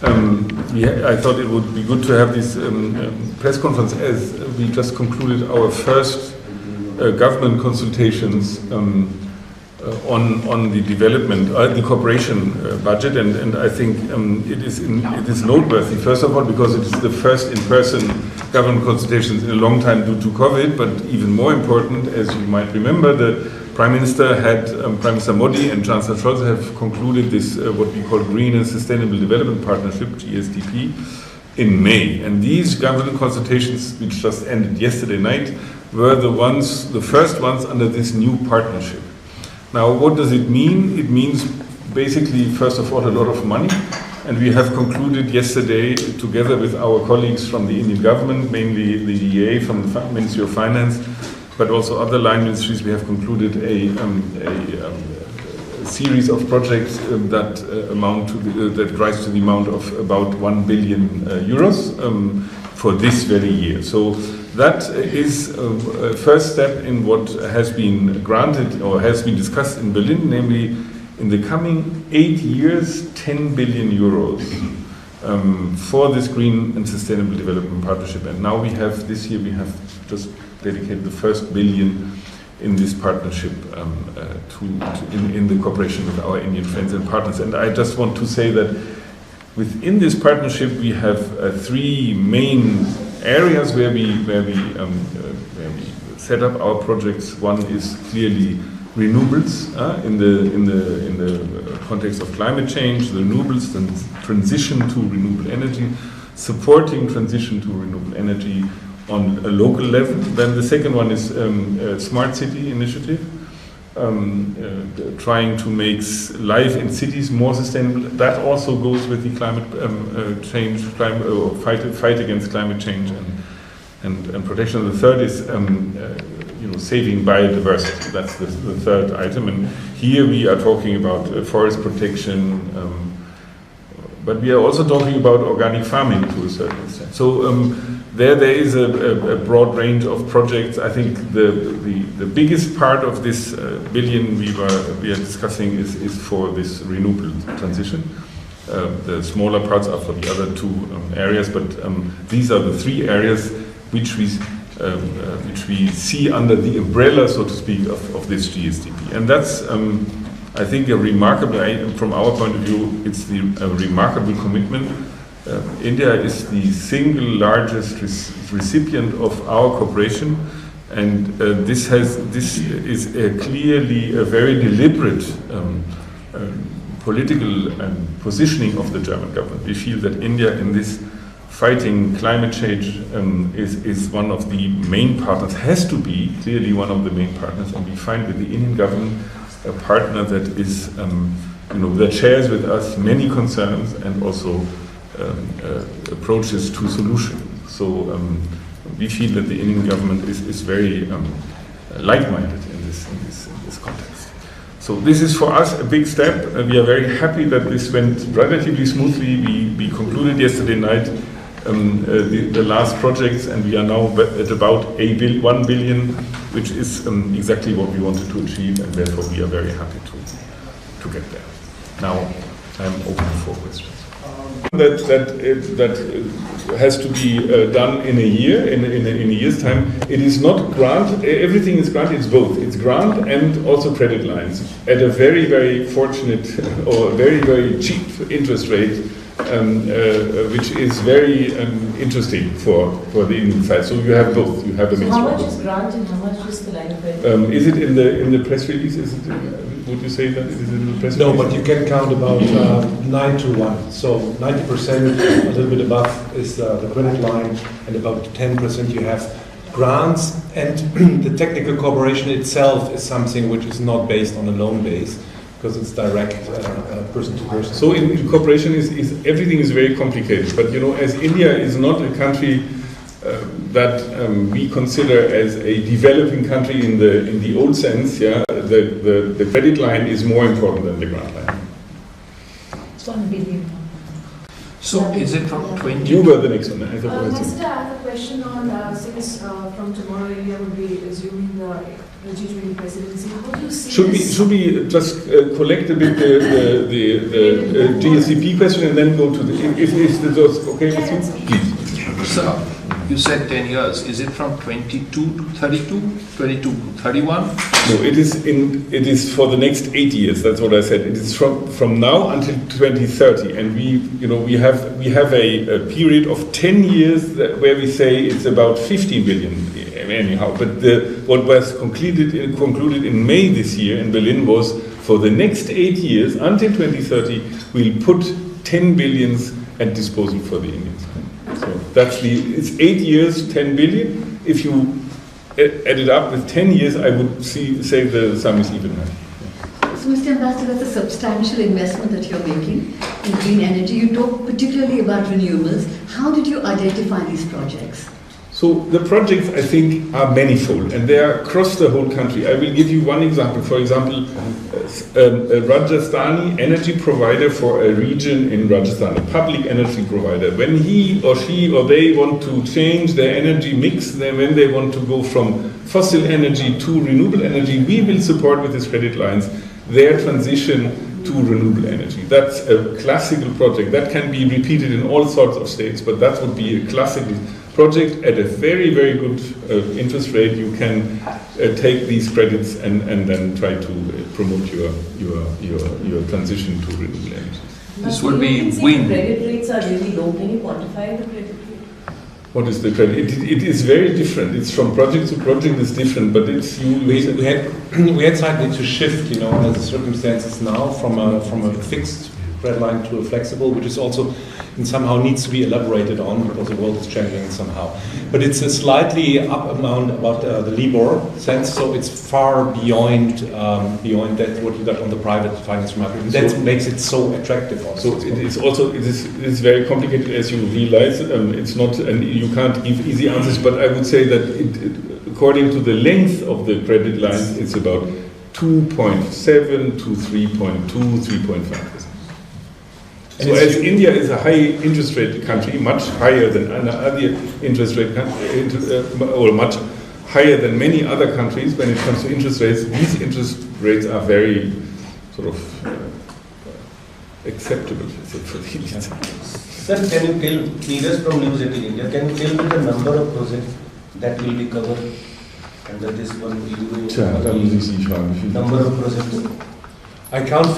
I thought it would be good to have this press conference as we just concluded our first government consultations on the development, the cooperation budget, and I think it is noteworthy. First of all, because it is the first in-person government consultations in a long time due to COVID, but even more important, as you might remember, the Prime Minister Prime Minister Modi and Chancellor Scholz have concluded this what we call Green and Sustainable Development Partnership (GSDP) in May, and these government consultations, which just ended yesterday night, were the first ones under this new partnership. Now, what does it mean? It means basically, first of all, a lot of money. And we have concluded yesterday, together with our colleagues from the Indian government, mainly the EA from the Ministry of Finance, but also other line ministries, we have concluded a series of projects that rise to the amount of about 1 billion euros for this very year. So that is a first step in what has been granted or has been discussed in Berlin, namely in the coming 8 years, 10 billion euros for this Green and Sustainable Development Partnership. And now this year we have just dedicated the first billion in this partnership in the cooperation with our Indian friends and partners. And I just want to say that within this partnership we have three main areas where we set up our projects. One is clearly renewables in the context of climate change, the renewables, and transition to renewable energy, supporting transition to renewable energy on a local level. Then the second one is Smart City Initiative, trying to make life in cities more sustainable. That also goes with the climate change, fight against climate change and protection. The third is saving biodiversity. That's the third item. And here we are talking about forest protection, but we are also talking about organic farming to a certain extent. So there is a broad range of projects. I think the biggest part of this billion we are discussing is for this renewable transition. The smaller parts are for the other two areas, but these are the three areas which we see under the umbrella, so to speak, of this GSDP. And that's, I think, a remarkable, from our point of view, it's a remarkable commitment. India is the single largest recipient of our cooperation, and this is clearly a very deliberate political positioning of the German government. We feel that India in this fighting climate change is one of the main partners, has to be clearly one of the main partners, and we find with the Indian government a partner that is, that shares with us many concerns and also approaches to solutions. So we feel that the Indian government is very like-minded in this context. So this is for us a big step. We are very happy that this went relatively smoothly. We concluded yesterday night the last projects, and we are now at about 1 billion, which is exactly what we wanted to achieve, and therefore we are very happy to get there. Now I'm open for questions. That has to be done in a year, in a year's time. It is not grant. Everything is grant. It's both. It's grant and also credit lines at a very, very fortunate or very, very cheap interest rate, which is very interesting for the Indian side. So you have both. You have a mixture. How much is grant and how much is the line of credit? Is it in the press release? Is it? Would you say that it is in the press release? No, but you can count about 9 to 1. So 90%, a little bit above, is the credit line, and about 10% you have grants. And the technical cooperation itself is something which is not based on a loan base, because it's direct person to person. So in cooperation is everything is very complicated. But as India is not a country that we consider as a developing country in the old sense, the credit line is more important than the grant line. It's 1 billion. So is it from 20? You were the next one. I thought Minister, I have a question on, since from tomorrow India will be assuming the G20 presidency, how do you see this? Should we just collect a bit the GSCP question and then go to the, if that's okay with you? Please. Sir, you said 10 years. Is it from 22 to 32, 22 to 31? No, it is for the next 8 years. That's what I said. It is from now until 2030, and we have a period of 10 years where we say it's about 15 billion anyhow. But what was concluded in May this year in Berlin was for the next 8 years until 2030 we'll put 10 billions at disposal for the Indians. So it's 8 years, 10 billion. If you add it up with 10 years, I would say the sum is even higher. So, Mr. Ambassador, that's a substantial investment that you're making in green energy. You talk particularly about renewables. How did you identify these projects? So the projects, I think, are manifold, and they are across the whole country. I will give you one example. For example, a Rajasthani energy provider for a region in Rajasthan, a public energy provider. When he or she or they want to change their energy mix, when they want to go from fossil energy to renewable energy, we will support with these credit lines their transition to renewable energy. That's a classical project. That can be repeated in all sorts of states, but that would be a classical project at a very, very good interest rate. You can take these credits and then try to promote your transition to renewable energy. This will be wind. Credit rates are really low. Can you quantify the credit rate? What is the credit? It is very different. It's from project to project. It's different, but it's we had slightly to shift, under the circumstances now from a fixed credit line to a flexible, which is also and somehow needs to be elaborated on because the world is changing somehow. But it's a slightly up amount about the LIBOR sense, so it's far beyond that what you got on the private finance market. And that makes it so attractive. Also. So it is very complicated, as you realize. It's not, and you can't give easy answers. But I would say that according to the length of the credit lines, it's about 2.7 to 3.2, 3.5%. So as India is a high interest rate country, much higher than other interest rate or much higher than many other countries when it comes to interest rates, these interest rates are very sort of acceptable for the Indians. Sir, can you tell leaders from News 18 India, can you tell me the number of projects that will be covered under this one number of projects? I count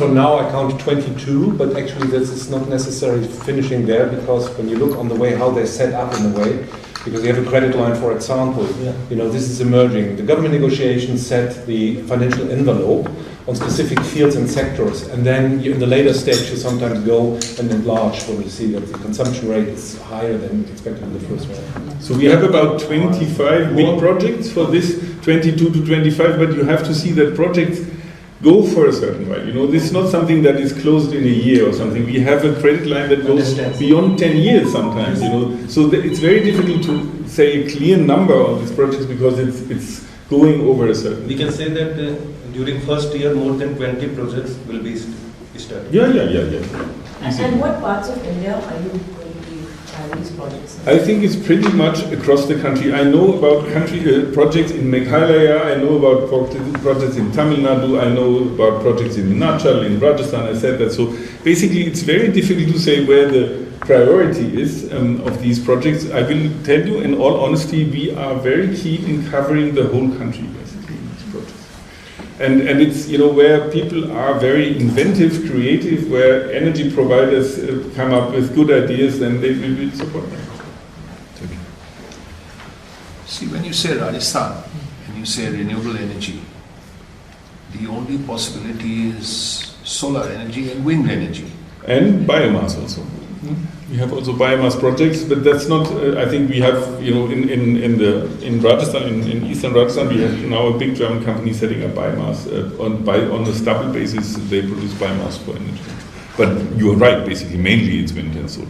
22, but actually this is not necessarily finishing there because when you look on the way how they're set up in a way, because you have a credit line, for example, this is emerging. The government negotiations set the financial envelope on specific fields and sectors, and then in the later stage you sometimes go and enlarge when you see that the consumption rate is higher than expected in the first one. So we have about 25 big projects for this 22 to 25, but you have to see that projects go for a certain while. This is not something that is closed in a year or something. We have a credit line that goes beyond 10 years sometimes, So it's very difficult to say a clear number on these projects because it's going over a certain. We can say that during first year more than 20 projects will be started. Yeah. And what parts of India are you going to be having these projects? I think it's pretty much across the country. I know about projects in Meghalaya, I know about projects in Tamil Nadu, I know about projects in Himachal, in Rajasthan, I said that. So basically it's very difficult to say where the priority is of these projects. I will tell you in all honesty, we are very keen in covering the whole country basically in these projects. And it's where people are very inventive, creative, where energy providers come up with good ideas, then they will support them. See, when you say Rajasthan and you say renewable energy, the only possibility is solar energy and wind energy. And biomass also. We have also biomass projects, but that's not. I think we have, in Rajasthan, in eastern Rajasthan, we have now a big German company setting up biomass on a stable basis. They produce biomass for energy. But you are right. Basically, mainly it's wind and solar.